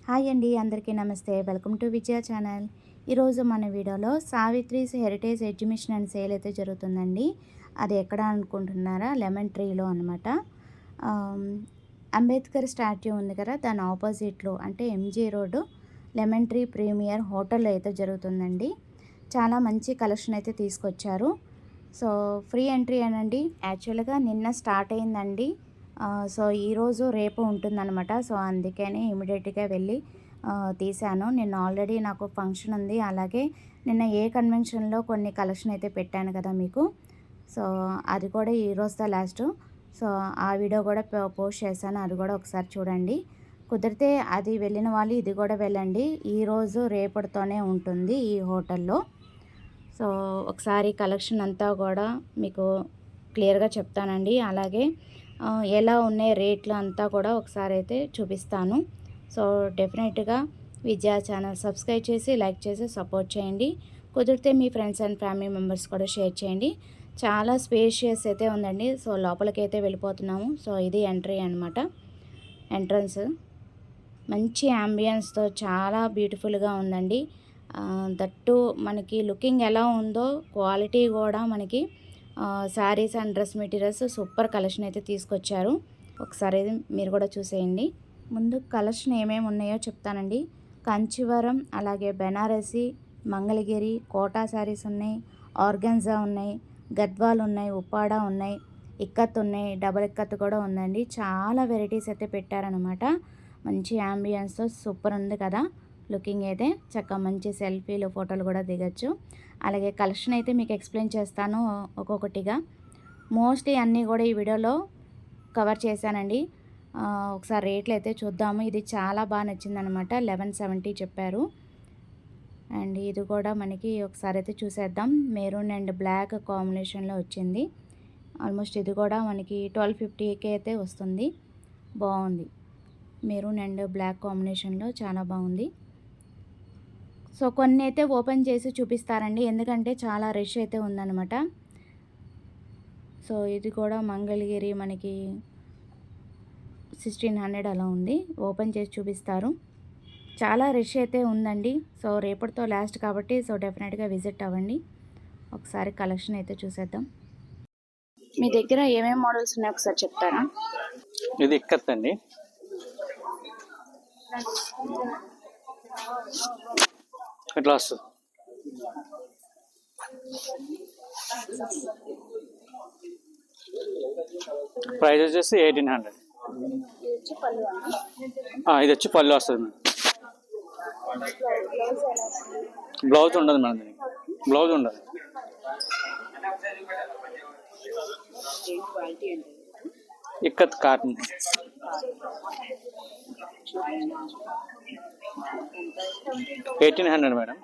Hi అండి, అందరికీ నమస్తే. Welcome to Vijaya channel. ఈరోజు మన వీడియోలో సావిత్రీస్ హెరిటేజ్ ఎగ్జిబిషన్ అండ్ సేల్ అయితే జరుగుతుందండి. అది ఎక్కడ అనుకుంటున్నారా? లెమన్ ట్రీలో అనమాట. అంబేద్కర్ స్టాట్యూ ఉంది కదా, దాని ఆపోజిట్లో అంటే MG road lemon tree premier హోటల్లో అయితే జరుగుతుందండి. చాలా మంచి కలెక్షన్ అయితే తీసుకొచ్చారు. సో ఫ్రీ ఎంట్రీ అనండి. యాక్చువల్గా నిన్న స్టార్ట్ అయిందండి. సో ఈరోజు రేపు ఉంటుందన్నమాట. సో అందుకని ఇమీడియట్గా వెళ్ళి తీశాను. నిన్న ఆల్రెడీ నాకు ఫంక్షన్ ఉంది. అలాగే నిన్న ఏ కన్వెన్షన్లో కొన్ని కలెక్షన్ అయితే పెట్టాను కదా మీకు. సో అది కూడా ఈరోజుతో లాస్ట్. సో ఆ వీడియో కూడా పోస్ట్ చేశాను, అది కూడా ఒకసారి చూడండి. కుదిరితే అది వెళ్ళిన వాళ్ళు ఇది కూడా వెళ్ళండి. ఈరోజు రేపటితోనే ఉంటుంది ఈ హోటల్లో. సో ఒకసారి కలెక్షన్ అంతా కూడా మీకు క్లియర్గా చెప్తానండి. అలాగే ఎలా ఉన్నాయి రేట్లు అంతా కూడా ఒకసారి అయితే చూపిస్తాను. సో డెఫినెట్గా విద్యా ఛానల్ సబ్స్క్రైబ్ చేసి లైక్ చేసి సపోర్ట్ చేయండి. కుదిరితే మీ ఫ్రెండ్స్ అండ్ ఫ్యామిలీ మెంబర్స్ కూడా షేర్ చేయండి. చాలా స్పేషియస్ అయితే ఉందండి. సో లోపలికి అయితే వెళ్ళిపోతున్నాము. సో ఇది ఎంట్రీ అనమాట, ఎంట్రన్స్. మంచి యాంబియన్స్తో చాలా బ్యూటిఫుల్గా ఉందండి. దట్టు మనకి లుకింగ్ ఎలా ఉందో క్వాలిటీ కూడా మనకి saris and dress materials super collection అయితే తీసుకొచ్చారు. ఒకసారి మీరు కూడా చూసేయండి. ముందు కలెక్షన్ ఏమేమి ఉన్నాయో చెప్తానండి. కంచివరం, అలాగే బెనారసి, మంగళగిరి, కోటా శారీస్ ఉన్నాయి, ఆర్గన్జా ఉన్నాయి, గద్వాల్ ఉన్నాయి, ఉప్పాడ ఉన్నాయి, ఇక్కత్ ఉన్నాయి, డబల్ ఇక్కత్ కూడా ఉందండి. చాలా వెరైటీస్ అయితే పెట్టారనమాట. మంచి యాంబియన్స్తో సూపర్ ఉంది కదా లుకింగ్ అయితే. చక్కగా మంచి సెల్ఫీలు ఫోటోలు కూడా దిగచ్చు. అలాగే కలెక్షన్ అయితే మీకు ఎక్స్ప్లెయిన్ చేస్తాను ఒక్కొక్కటిగా. మోస్ట్లీ అన్నీ కూడా ఈ వీడియోలో కవర్ చేశానండి. ఒకసారి రేట్లు అయితే చూద్దాము. ఇది చాలా బాగా నచ్చిందనమాట. 1170 చెప్పారు. అండ్ ఇది కూడా మనకి ఒకసారి అయితే చూసేద్దాం. మెరూన్ అండ్ బ్లాక్ కాంబినేషన్లో వచ్చింది. ఆల్మోస్ట్ ఇది కూడా మనకి 1250కి అయితే వస్తుంది. బాగుంది. మెరూన్ అండ్ బ్లాక్ కాంబినేషన్లో చాలా బాగుంది. సో కొన్ని అయితే ఓపెన్ చేసి చూపిస్తారండి, ఎందుకంటే చాలా రష్ అయితే ఉందన్నమాట. సో ఇది కూడా మంగళగిరి మనకి 1600 అలా ఉంది. ఓపెన్ చేసి చూపిస్తారు. చాలా రష్ అయితే ఉందండి. సో రేపటితో లాస్ట్ కాబట్టి సో డెఫినెట్గా విజిట్ అవ్వండి. ఒకసారి కలెక్షన్ అయితే చూసేద్దాం. మీ దగ్గర ఏమేమి మోడల్స్ ఉన్నాయో ఒకసారి చెప్తారా? ఇది ఇక్కత్ అండి. ఎట్లా వస్తుంది? ప్రైస్ వచ్చేసి 1800. ఇది వచ్చి పళ్ళు వస్తుంది. బ్లౌజ్ ఉండదు మేడం, దీనికి బ్లౌజ్ ఉండదు. Ikat cotton 1800 madam.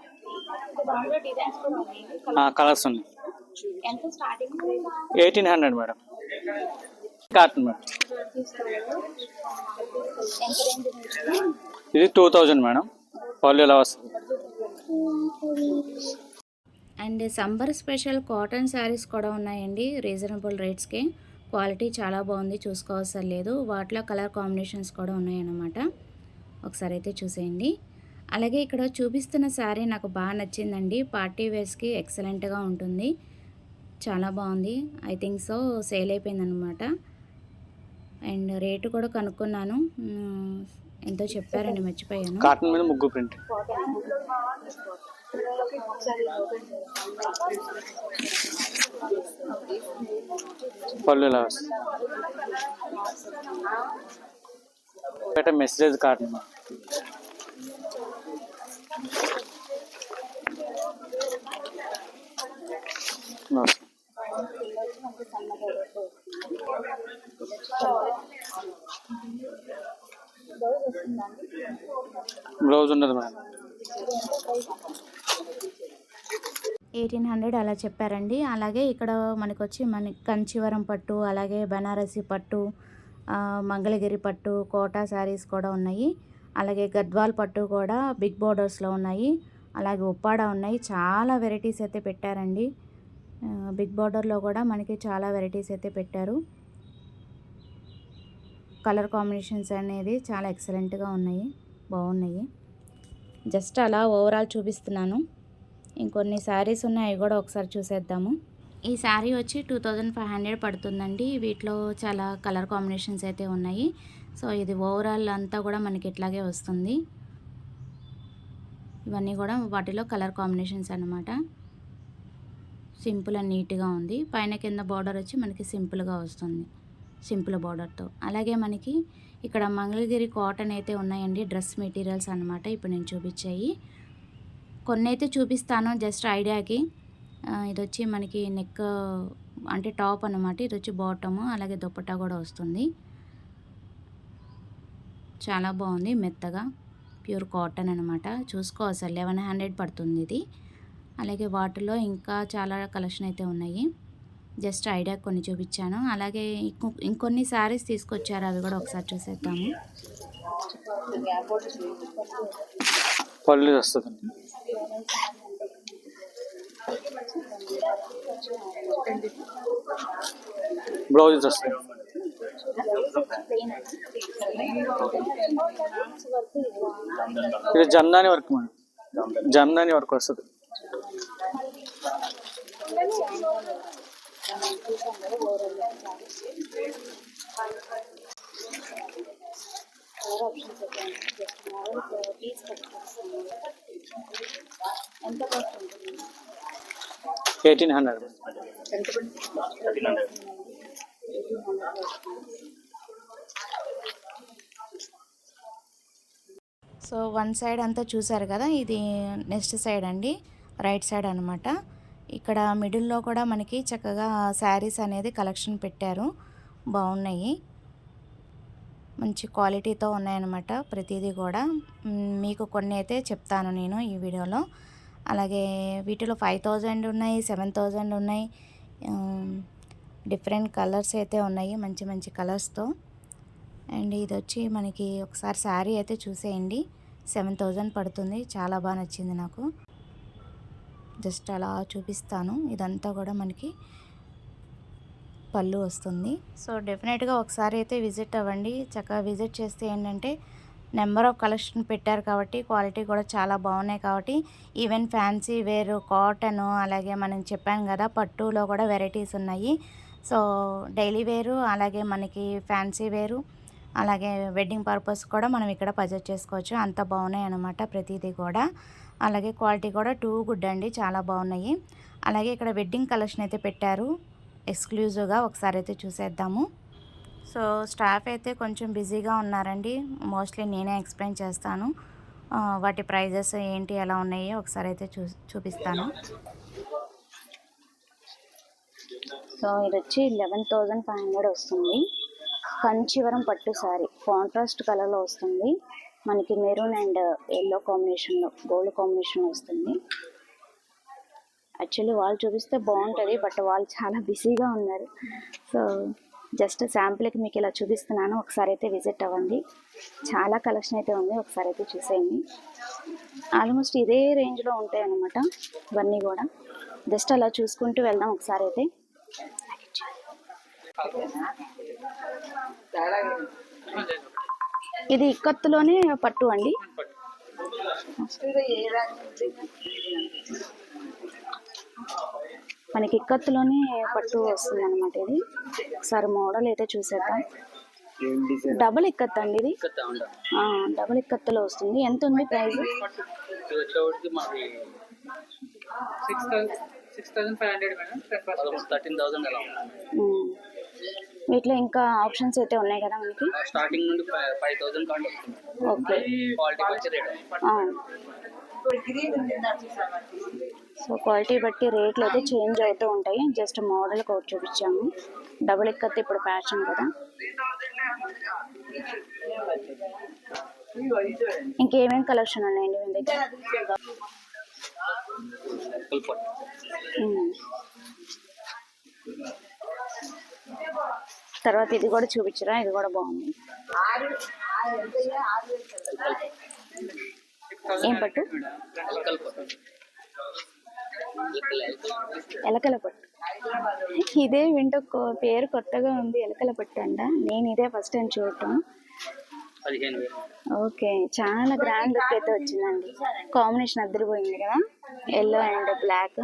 కలర్స్ ఉన్నాయి. 1800 మేడం. Cotton madam. ఇది 2000 మేడం. పళ్ళు ఎలా వస్తుంది. And summer special cotton saris కూడా ఉన్నాయండి, రీజనబుల్ రేట్స్కి. క్వాలిటీ చాలా బాగుంది, చూసుకోవసరం లేదు. వాటిలో కలర్ కాంబినేషన్స్ కూడా ఉన్నాయన్నమాట. ఒకసారి అయితే చూసేయండి. అలాగే ఇక్కడ చూపిస్తున్న శారీ నాకు బాగా నచ్చిందండి. పార్టీ వేర్స్కి ఎక్సలెంట్గా ఉంటుంది. చాలా బాగుంది. ఐ థింక్ సో సేల్ అయిపోయిందనమాట. అండ్ రేటు కూడా కనుక్కున్నాను, ఎంతో చెప్పారండి, మర్చిపోయాను. కాటన్ మీద ముగ్గు ప్రింట్. పళ్ళు ఎలా వస్తుంది. Message cotton. బ్లౌజ్ ఉండదు మేడం. 1800 అలా చెప్పారండి. అలాగే ఇక్కడ మనకు వచ్చి కంచివరం పట్టు, అలాగే బనారసి పట్టు, మంగళగిరి పట్టు, కోటా శారీస్ కూడా ఉన్నాయి. అలాగే గద్వాల్ పట్టు కూడా బిగ్ బోర్డర్స్లో ఉన్నాయి. అలాగే ఉప్పాడ ఉన్నాయి. చాలా వెరైటీస్ అయితే పెట్టారండి. బిగ్ బోర్డర్లో కూడా మనకి చాలా వెరైటీస్ అయితే పెట్టారు. కలర్ కాంబినేషన్స్ అనేది చాలా ఎక్సలెంట్గా ఉన్నాయి. బాగున్నాయి. జస్ట్ అలా ఓవరాల్ చూపిస్తున్నాను. ఇంకొన్ని శారీస్ ఉన్నాయి, అవి కూడా ఒకసారి చూసేద్దాము. ఈ శారీ వచ్చి 2500 పడుతుందండి. వీటిలో చాలా కలర్ కాంబినేషన్స్ అయితే ఉన్నాయి. సో ఇది ఓవరాల్ అంతా కూడా మనకి ఇట్లాగే వస్తుంది. ఇవన్నీ కూడా వాటిలో కలర్ కాంబినేషన్స్ అన్నమాట. సింపుల్ అండ్ నీట్గా ఉంది. పైన కింద బార్డర్ వచ్చి మనకి సింపుల్గా వస్తుంది, సింపుల్ బార్డర్తో. అలాగే మనకి ఇక్కడ మంగళగిరి కాటన్ అయితే ఉన్నాయండి, డ్రెస్ మెటీరియల్స్ అన్నమాట. ఇప్పుడు నేను చూపించాయి కొన్ని అయితే చూపిస్తాను జస్ట్ ఐడియాకి. ఇది వచ్చి మనకి నెక్ అంటే టాప్ అన్నమాట. ఇది వచ్చి బాటము, అలాగే దుపట్టా కూడా వస్తుంది. చాలా బాగుంది, మెత్తగా ప్యూర్ కాటన్ అనమాట. చూసుకోవచ్చు, 1100 పడుతుంది ఇది. అలాగే వాటిలో ఇంకా చాలా కలెక్షన్ అయితే ఉన్నాయి. జస్ట్ ఐడియా కొన్ని చూపించాను. అలాగే ఇంకొన్ని శారీస్ తీసుకొచ్చారు, అవి కూడా ఒకసారి చూసేద్దాము. పళ్ళు వస్తుంది, బ్లౌజ్ వస్తుంది. ఇది Jamdani work madam, Jamdani work వస్తుంది. ఎంత కాస్ట్ ఉంటుంది? 1800. సో వన్ సైడ్ అంతా చూసారు కదా, ఇది నెక్స్ట్ సైడ్ అండి, రైట్ సైడ్ అనమాట. ఇక్కడ మిడిల్లో కూడా మనకి చక్కగా శారీస్ అనేది కలెక్షన్ పెట్టారు, బాగున్నాయి, మంచి క్వాలిటీతో ఉన్నాయన్నమాట ప్రతిదీ కూడా. మీకు కొన్ని అయితే చెప్తాను నేను ఈ వీడియోలో. అలాగే వీటిలో 5000 ఉన్నాయి, 7000 ఉన్నాయి, డిఫరెంట్ కలర్స్ అయితే ఉన్నాయి, మంచి మంచి కలర్స్తో. అండ్ ఇది వచ్చి మనకి ఒకసారి శారీ అయితే చూసేయండి, 7000 పడుతుంది. చాలా బాగా నచ్చింది నాకు. జస్ట్ అలా చూపిస్తాను. ఇదంతా కూడా మనకి పళ్ళు వస్తుంది. సో డెఫినెట్గా ఒకసారి అయితే విజిట్ అవ్వండి. చక్కగా విజిట్ చేస్తే ఏంటంటే నెంబర్ ఆఫ్ కలెక్షన్ పెట్టారు కాబట్టి క్వాలిటీ కూడా చాలా బాగున్నాయి కాబట్టి, ఈవెన్ ఫ్యాన్సీ వేరు, కాటను, అలాగే మనం చెప్పాను కదా పట్టులో కూడా వెరైటీస్ ఉన్నాయి. సో డైలీ వేరు, అలాగే మనకి ఫ్యాన్సీ వేరు, అలాగే వెడ్డింగ్ పర్పస్ కూడా మనం ఇక్కడ పర్చేస్ చేసుకోవచ్చు. అంత బాగున్నాయి అన్నమాట ప్రతిదీ కూడా. అలాగే క్వాలిటీ కూడా టూ గుడ్ అండి, చాలా బాగున్నాయి. అలాగే ఇక్కడ వెడ్డింగ్ కలెక్షన్ అయితే పెట్టారు ఎక్స్క్లూజివ్గా, ఒకసారి అయితే చూసేద్దాము. సో స్టాఫ్ అయితే కొంచెం బిజీగా ఉన్నారండి, మోస్ట్లీ నేనే ఎక్స్ప్లెయిన్ చేస్తాను. వాటి ప్రైజెస్ ఏంటి ఎలా ఉన్నాయో ఒకసారి అయితే చూపిస్తాను. సో ఇది వచ్చి 11500 వస్తుంది. కంచివరం పట్టు శారీ, కాంట్రాస్ట్ కలర్లో వస్తుంది మనకి. మెరూన్ అండ్ ఎల్లో కాంబినేషన్లో, గోల్డ్ కాంబినేషన్లో వస్తుంది. యాక్చువల్లీ వాళ్ళు చూపిస్తే బాగుంటుంది, బట్ వాళ్ళు చాలా బిజీగా ఉన్నారు. సో జస్ట్ శాంపుల్కి మీకు ఇలా చూపిస్తున్నాను, ఒకసారి అయితే విజిట్ అవ్వండి. చాలా కలెక్షన్ అయితే ఉంది, ఒకసారి అయితే చూసేయండి. ఆల్మోస్ట్ ఇదే రేంజ్లో ఉంటాయి అన్నమాట ఇవన్నీ కూడా. జస్ట్ అలా చూసుకుంటూ వెళ్దాం ఒకసారి అయితే. ఇది ఇక్కత్తులోనే పట్టు అండి. మనకి ఇక్కత్తులోనే పట్టు వస్తుంది అనమాట. ఇది ఒకసారి మోడల్ అయితే చూసేద్దాం. డబుల్ ఇక్కత్ అండి ఇది, డబుల్ ఇక్కత్తులో వస్తుంది. ఎంత ఉంది ప్రైస్? 13,000. వీటిలో ఇంకా ఆప్షన్స్ అయితే ఉన్నాయి కదా మనకి. స్టార్టింగ్ నుండి 5,000 కాండి. ఓకే, సో క్వాలిటీ బట్టి రేట్లు అయితే చేంజ్ అవుతూ ఉంటాయి. జస్ట్ మోడల్ ఒకటి చూపించాము. డబుల్ ఇక్కత్ ఇప్పుడు ఫ్యాషన్ కదా. ఇంకేమేమి కలెక్షన్ ఉన్నాయండి మీ దగ్గర? తర్వాత ఇది కూడా చూపించరా, ఇది కూడా బాగుంది. ఏం పట్టు? ఎలకల పట్టు. ఇదే వింటూ పేరు కొత్తగా ఉంది, ఎలకల పట్టు అంట. నేను ఇదే ఫస్ట్ టైం చూడటం. 15,000. ఓకే, చాలా గ్రాండ్ లుక్ అయితే వచ్చిందండి. కాంబినేషన్ అద్దరిపోయింది కదా, yellow and black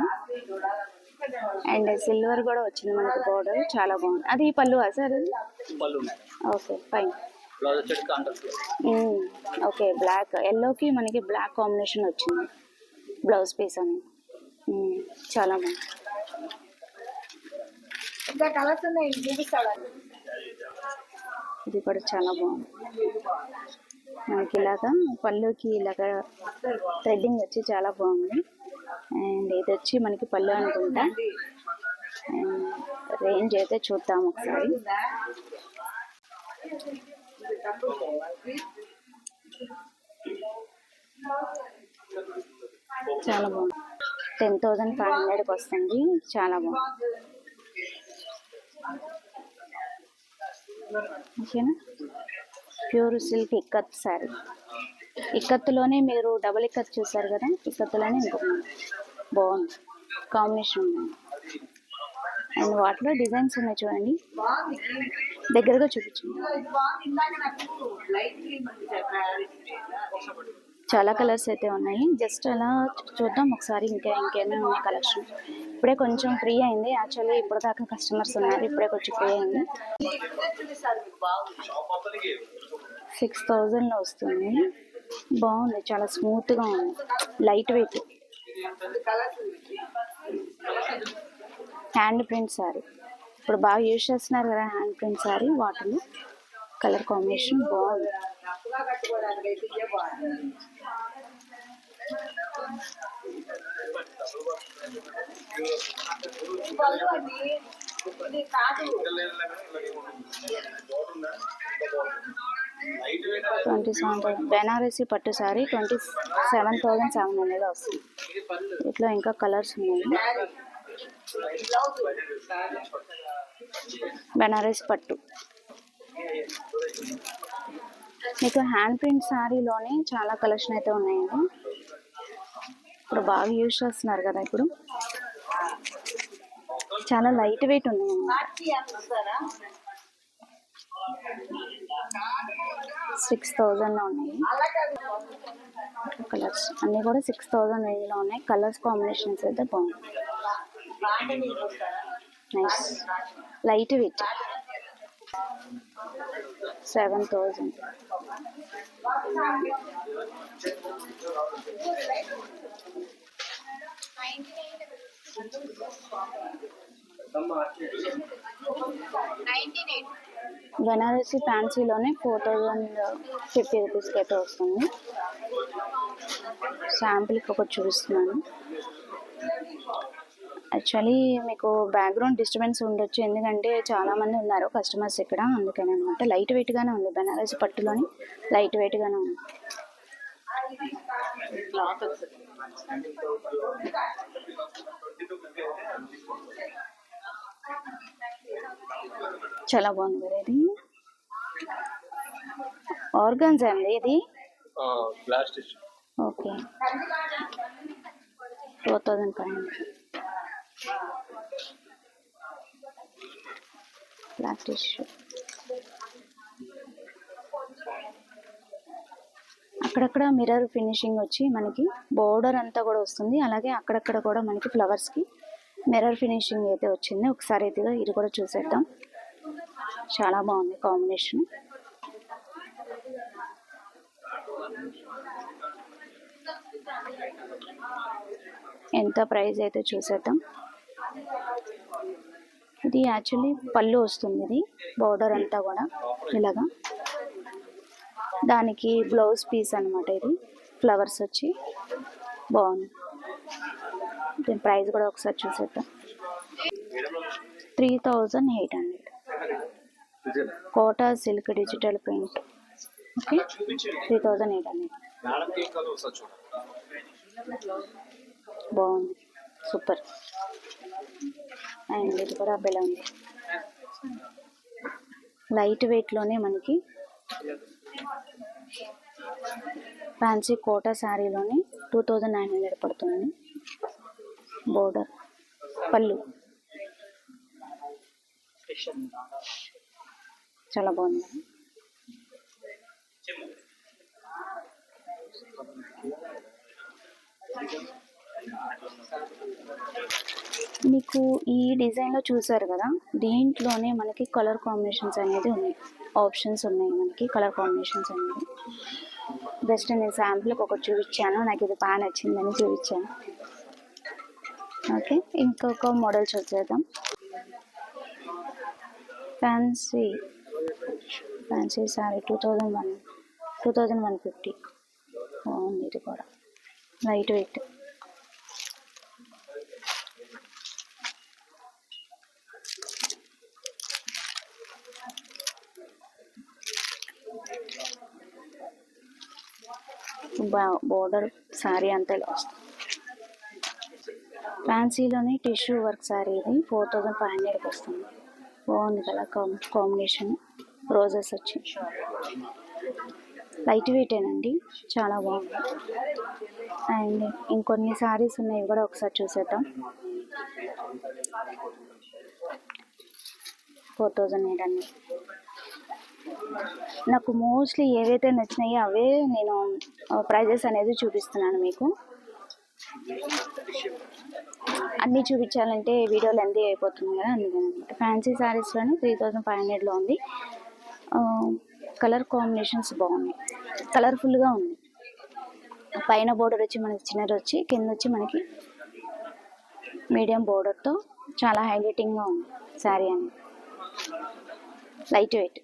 and silver కూడా వచ్చింది మనకి బోర్డర్, చాలా బాగుంది. అది పళ్ళువా సార్? పళ్ళు ఉన్నాయి. Okay fine. బ్లౌజ్ వచ్చేసి కాంట్రాస్ట్. ఓకే, బ్లాక్ ఎల్లోకి మనకి బ్లాక్ కాంబినేషన్ వచ్చింది బ్లౌజ్ పీస్ అని. చాలా బాగుంది. ఇంకా కలర్స్ ఉన్నాయి చూపిస్తాడా? ఇది కూడా చాలా బాగుంది. మనకి ఇలాగా పళ్ళుకి ఇలాగా థ్రెడ్డింగ్ వచ్చి చాలా బాగుంది. అండ్ ఇది వచ్చి మనకి పళ్ళు అనుకుంటా. రేంజ్ అయితే చూద్దాం ఒకసారి. చాలా బాగుంది. 10,500కి వస్తుంది. చాలా బాగుంది. ఓకేనా, ప్యూర్ సిల్క్ ఇక్కత్ శారీ. ఇక్కత్తులోనే మీరు డబుల్ ఇక్కత్ చూసారు కదా, ఇక్కత్తులోనే ఇంకొక బాగుంది కాంబినేషన్ ఉంది. అండ్ వాటిలో డిజైన్స్ ఉన్నాయి చూడండి, దగ్గరగా చూపించండి. చాలా కలర్స్ అయితే ఉన్నాయి. జస్ట్ అలా చూద్దాం ఒకసారి. ఇంకేమేమి ఉన్నాయి కలెక్షన్. ఇప్పుడే కొంచెం ఫ్రీ అయింది. యాక్చువల్లీ ఇప్పుడు దాకా కస్టమర్స్ ఉన్నారు, ఇప్పుడే కొంచెం ఫ్రీ అయింది. 6,000లో వస్తుంది. బాగుంది, చాలా స్మూత్గా ఉంది, light weight. Hand print sari ఇప్పుడు బాగా యూజ్ చేస్తున్నారు కదా, హ్యాండ్ ప్రింట్ శారీ. వాటిలో కలర్ కాంబినేషన్ బాగుంది. బెనారసీ పట్టు శారీ 27,700 వస్తుంది. ఇట్లా ఇంకా కలర్స్ ఉన్నాయి. బెనారసీ పట్టు మీకు హ్యాండ్ ప్రింట్ శారీలోనే చాలా కలెక్షన్ అయితే ఉన్నాయండి. ఇప్పుడు బాగా యూజ్ చేస్తున్నారు కదా, ఇప్పుడు చాలా లైట్ వెయిట్ ఉన్నాయి. 6,000లో ఉన్నాయి కలర్స్ అన్నీ కూడా. 6,000 రేంజ్లో ఉన్నాయి. కలర్స్ కాంబినేషన్స్ అయితే బాగుంది. Nice, light weight. 7,000. బెనారసీ ఫ్యాన్సీలోనే 4,050 రూపీస్కి అయితే వస్తుంది. శాంపిల్కి ఒకటి చూపిస్తున్నాను. యాక్చువల్లీ మీకు బ్యాక్గ్రౌండ్ డిస్టర్బెన్స్ ఉండొచ్చు, ఎందుకంటే చాలామంది ఉన్నారు కస్టమర్స్ ఇక్కడ, అందుకని అనమాట. లైట్ వెయిట్గానే ఉంది, బెనారసీ పట్టులోని లైట్ వెయిట్గానే ఉంది. చాలా బాగుంది కదా ఇది. ఆర్గాన్స్ అండి ఇది. Okay, 4,500 black tissue. అక్కడక్కడ మిర్రర్ ఫినిషింగ్ వచ్చి మనకి బోర్డర్ అంతా కూడా వస్తుంది. అలాగే అక్కడక్కడ కూడా మనకి ఫ్లవర్స్కి మిర్రర్ ఫినిషింగ్ అయితే వచ్చింది. ఒకసారి అయితే ఇది కూడా చూసేద్దాం. చాలా బాగుంది కాంబినేషన్. ఎంత ప్రైస్ అయితే చూసేద్దాం. ఇది యాక్చువల్లీ పళ్ళు వస్తుంది. ఇది బోర్డర్ అంతా కూడా ఇలాగా, దానికి బ్లౌజ్ పీస్ అనమాట. ఇది ఫ్లవర్స్ వచ్చి బాగుంది. దీని ప్రైస్ కూడా ఒకసారి చూసేద్దాం. 3,800 Kota silk digital print. Okay, 3,800. బాగుంది, సూపర్. అండ్ ఇది కూడా బెల ఉంది. లైట్ వెయిట్లోనే మనకి ఫ్యాన్సీ కోటా శారీలోనే 2,900 పడుతుంది. బోర్డర్ పళ్ళు చాలా బాగుంది. మీకు ఈ డిజైన్లో చూసారు కదా, దీంట్లోనే మనకి కలర్ కాంబినేషన్స్ అనేది ఉన్నాయి, ఆప్షన్స్ ఉన్నాయి మనకి కలర్ కాంబినేషన్స్ అనేది. జస్ట్ నేను శాంపుల్కి ఒకటి చూపించాను, నాకు ఇది బాగా నచ్చిందని చూపించాను. ఓకే, ఇంకొక మోడల్ చూసేద్దాం. ఫ్యాన్సీ సారీ 2150 బాగుంది. ఇది కూడా లైట్ వెయిట్. బోర్డర్ శారీ అంతా ఇలా వస్తుంది. ఫ్యాన్సీలోని టిష్యూ వర్క్ శారీ ఇది 4500కి వస్తుంది. బాగుంది కదా కాంబినేషన్, రోజెస్ వచ్చి లైట్ వెయిటేనండి, చాలా బాగుంది. అండ్ ఇంకొన్ని శారీస్ ఉన్నాయి కూడా ఒకసారి చూసేద్దాం. 4800. నాకు మోస్ట్లీ ఏవైతే నచ్చినాయో అవే నేను ప్రైజెస్ అనేది చూపిస్తున్నాను మీకు. అన్నీ చూపించాలంటే వీడియో లెంతీ అయిపోతుంది కదా, అందుకని. ఫ్యాన్సీ శారీస్లోనే 3500లో ఉంది. కలర్ కాంబినేషన్స్ బాగున్నాయి, కలర్ఫుల్గా ఉంది. పైన బోర్డర్ వచ్చి మనకి చిన్నది వచ్చి, కింద వచ్చి మనకి మీడియం బోర్డర్తో చాలా హైలైటింగ్గా ఉంది శారీ అనేది. లైట్ వెయిట్,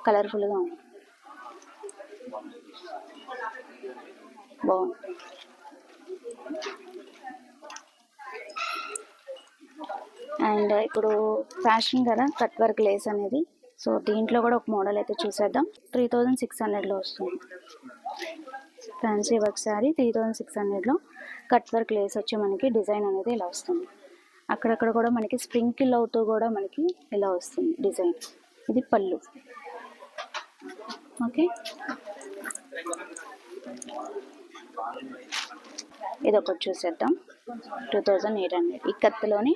కలర్ఫుల్గా ఉంది, బాగుంది. అండ్ ఇప్పుడు ఫ్యాషన్ కదా కట్ వర్క్ లేస్ అనేది, సో దీంట్లో కూడా ఒక మోడల్ అయితే చూసేద్దాం. 3600లో వస్తుంది. ఫ్యాన్సీ వర్క్ శారీ 3600లో కట్ వర్క్ లేస్ వచ్చి మనకి డిజైన్ అనేది ఇలా వస్తుంది. అక్కడక్కడ కూడా మనకి స్ప్రింకిల్ అవుతూ కూడా మనకి ఇలా వస్తుంది డిజైన్. ఇది పళ్ళు. ఓకే, ఇది ఒకటి చూసేద్దాం. 2800 ఇక్కత్తులోని,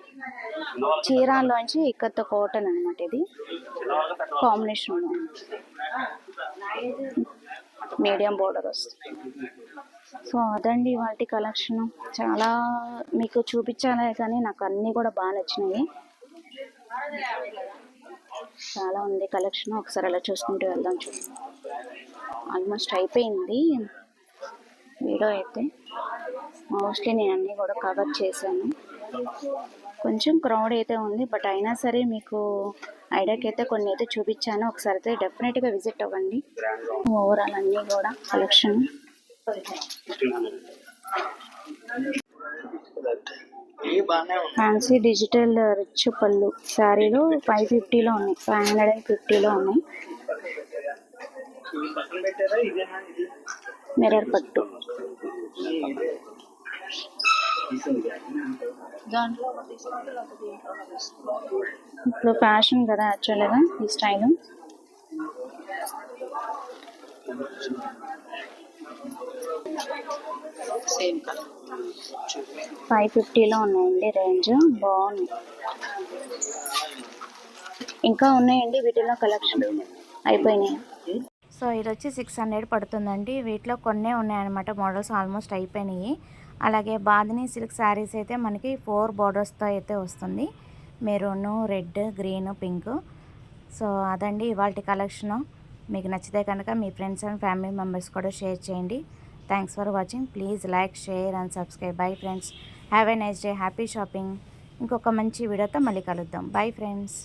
చీరాల్లోంచి ఇక్కత్త కాటన్ అనమాట. ఇది కాంబినేషన్ మీడియం బోర్డర్ వస్తుంది. సో అదండి వాటి కలెక్షన్. చాలా మీకు చూపించాలే కానీ నాకు అన్నీ కూడా బాగా నచ్చినాయి. చాలా ఉంది కలెక్షన్, ఒకసారి అలా చూసుకుంటూ వెళ్దాం. ఆల్మోస్ట్ అయిపోయింది వీడియో అయితే. మోస్ట్లీ నేను అన్నీ కూడా కవర్ చేశాను. కొంచెం క్రౌడ్ అయితే ఉంది, బట్ అయినా సరే మీకు ఐడియాకి అయితే కొన్ని అయితే చూపించాను. ఒకసారి అయితే డెఫినెట్గా విజిట్ అవ్వండి. ఓవరాల్ అన్నీ కూడా కలెక్షన్. ఫ్యాన్సీ డిజిటల్ రిచ్ పళ్ళు శారీలు 550లో ఉన్నాయి, 550లో ఉన్నాయి. మిర్రర్ పట్టు, ఇప్పుడు ఫ్యాషన్ కదా యాక్చువల్గా ఈ స్టైల్. సేమ్ కలర్ 550లో ఉన్నాయండి రేంజ్, బాగుంది. ఇంకా ఉన్నాయండి వీటిలో కలెక్షన్, అయిపోయినాయి. సో ఇది వచ్చి 600 పడుతుందండి. వీటిలో కొన్నే ఉన్నాయన్నమాట, మోడల్స్ ఆల్మోస్ట్ అయిపోయినాయి. అలాగే బాందినీ సిల్క్ శారీస్ అయితే మనకి 4 బార్డర్స్తో అయితే వస్తుంది, maroon, red, green, pink. So అదండి ఇవాళ కలెక్షను. మీకు నచ్చితే కనుక మీ ఫ్రెండ్స్ అండ్ ఫ్యామిలీ మెంబర్స్ కూడా షేర్ చేయండి. Thanks for watching. Please like, share and subscribe. Bye friends, have a nice day, happy shopping. ఇంకొక మంచి వీడియోతో మళ్ళీ కలుద్దాం. Bye friends.